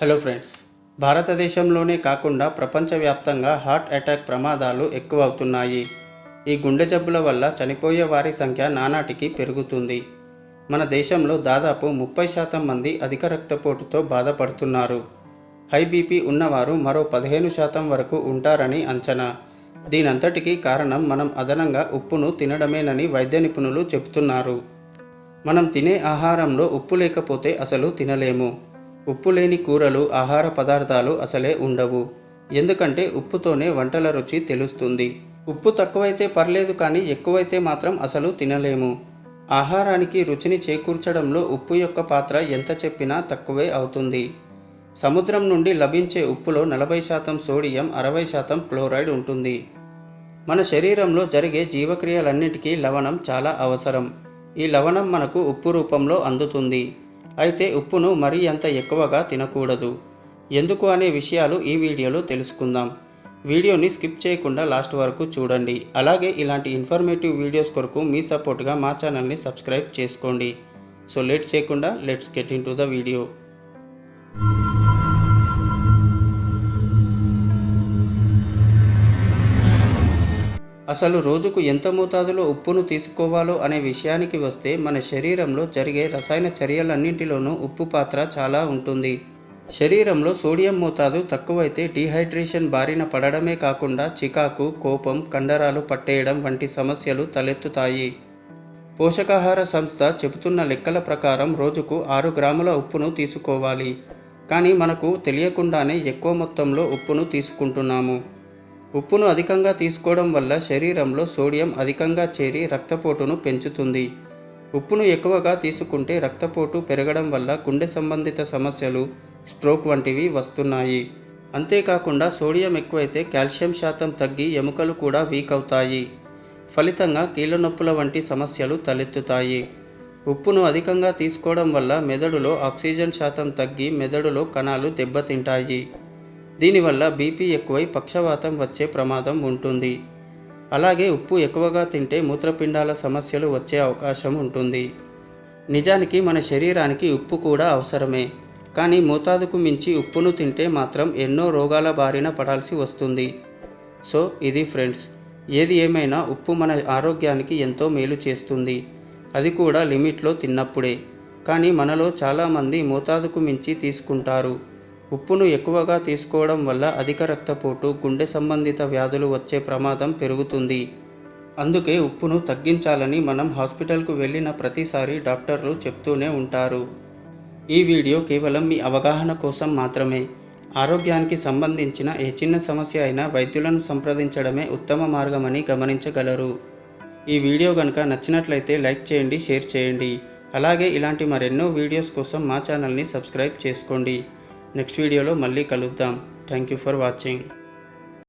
Hello friends, భారతదేశంలోనే కాకుండా ప్రపంచవ్యాప్తంగా హార్ట్ అటాక్ ప్రమాదాలు ఎక్కువ అవుతున్నాయి. ఈ గుండె జబ్బుల వల్ల చనిపోయే వారి సంఖ్య నానాటికి పెరుగుతుంది. మన దేశంలో దాదాపు 30% మంది అధిక రక్తపోటుతో బాధపడుతున్నారు. హై బీపీ ఉన్నవారు మరో 15% వరకు ఉంటారని అంచనా. దీనంతటికీ కారణం మనం అదనంగా ఉప్పును తినడమేనని వైద్య నిపుణులు చెబుతున్నారు. మనం తినే ఆహారంలో ఉప్పు లేకపోతే అసలు తినలేము. ఉప్పు లేని కూరలు, ఆహార పదార్థాలు అసలే ఉండవు. ఎందుకంటే ఉప్పుతోనే వంటల రుచి తెలుస్తుంది. ఉప్పు తక్కువైతే పర్లేదు, కానీ ఎక్కువైతే మాత్రం అసలు తినలేము. ఆహారానికి రుచిని చేకూర్చడంలో ఉప్పు యొక్క పాత్ర ఎంత చెప్పినా తక్కువే అవుతుంది. సముద్రం నుండి లభించే ఉప్పులో 40% సోడియం, 60% క్లోరైడ్ ఉంటుంది. మన శరీరంలో జరిగే జీవక్రియలన్నిటికీ లవణం చాలా అవసరం. ఈ లవణం మనకు ఉప్పు రూపంలో అందుతుంది. అయితే ఉప్పును మరీ అంత ఎక్కువగా తినకూడదు. ఎందుకు అనే విషయాలు ఈ వీడియోలో తెలుసుకుందాం. వీడియోని స్కిప్ చేయకుండా లాస్ట్ వరకు చూడండి. అలాగే ఇలాంటి ఇన్ఫర్మేటివ్ వీడియోస్ కొరకు మీ సపోర్ట్గా మా ఛానల్ని సబ్స్క్రైబ్ చేసుకోండి. సో లేట్ చేయకుండా let's get in to the video. అసలు రోజుకు ఎంత మోతాదులో ఉప్పును తీసుకోవాలో అనే విషయానికి వస్తే, మన శరీరంలో జరిగే రసాయన చర్యలన్నింటిలోనూ ఉప్పు పాత్ర చాలా ఉంటుంది. శరీరంలో సోడియం మోతాదు తక్కువైతే డీహైడ్రేషన్ బారిన పడడమే కాకుండా చికాకు, కోపం, కండరాలు పట్టేయడం వంటి సమస్యలు తలెత్తుతాయి. పోషకాహార సంస్థ చెబుతున్న లెక్కల ప్రకారం రోజుకు 6 గ్రాముల ఉప్పును తీసుకోవాలి. కానీ మనకు తెలియకుండానే ఎక్కువ మొత్తంలో ఉప్పును తీసుకుంటున్నాము. ఉప్పును అధికంగా తీసుకోవడం వల్ల శరీరంలో సోడియం అధికంగా చేరి రక్తపోటును పెంచుతుంది. ఉప్పును ఎక్కువగా తీసుకుంటే రక్తపోటు పెరగడం వల్ల గుండె సంబంధిత సమస్యలు, స్ట్రోక్ వంటివి వస్తున్నాయి. అంతేకాకుండా సోడియం ఎక్కువైతే కాల్షియం శాతం తగ్గి ఎముకలు కూడా వీక్ అవుతాయి. ఫలితంగా కీళ్ళ నొప్పుల వంటి సమస్యలు తలెత్తుతాయి. ఉప్పును అధికంగా తీసుకోవడం వల్ల మెదడులో ఆక్సిజన్ శాతం తగ్గి మెదడులో కణాలు దెబ్బతింటాయి. దీనివల్ల బీపీ ఎక్కువై పక్షవాతం వచ్చే ప్రమాదం ఉంటుంది. అలాగే ఉప్పు ఎక్కువగా తింటే మూత్రపిండాల సమస్యలు వచ్చే అవకాశం ఉంటుంది. నిజానికి మన శరీరానికి ఉప్పు కూడా అవసరమే. కానీ మోతాదుకు మించి ఉప్పును తింటే మాత్రం ఎన్నో రోగాల బారిన పడాల్సి వస్తుంది. సో ఇది ఫ్రెండ్స్, ఏది ఏమైనా ఉప్పు మన ఆరోగ్యానికి ఎంతో మేలు చేస్తుంది. అది కూడా లిమిట్లో తిన్నప్పుడే. కానీ మనలో చాలామంది మోతాదుకు మించి తీసుకుంటారు. ఉప్పును ఎక్కువగా తీసుకోవడం వల్ల అధిక రక్తపోటు, గుండె సంబంధిత వ్యాధులు వచ్చే ప్రమాదం పెరుగుతుంది. అందుకే ఉప్పును తగ్గించాలని మనం హాస్పిటల్కు వెళ్ళిన ప్రతిసారి డాక్టర్లు చెప్తూనే ఉంటారు. ఈ వీడియో కేవలం మీ అవగాహన కోసం మాత్రమే. ఆరోగ్యానికి సంబంధించిన ఏ చిన్న సమస్య అయినా వైద్యులను సంప్రదించడమే ఉత్తమ మార్గమని గమనించగలరు. ఈ వీడియో కనుక నచ్చినట్లయితే లైక్ చేయండి, షేర్ చేయండి. అలాగే ఇలాంటి మరెన్నో వీడియోస్ కోసం మా ఛానల్ని సబ్స్క్రైబ్ చేసుకోండి. నెక్స్ట్ వీడియోలో మళ్ళీ కలుద్దాం. Thank you for watching.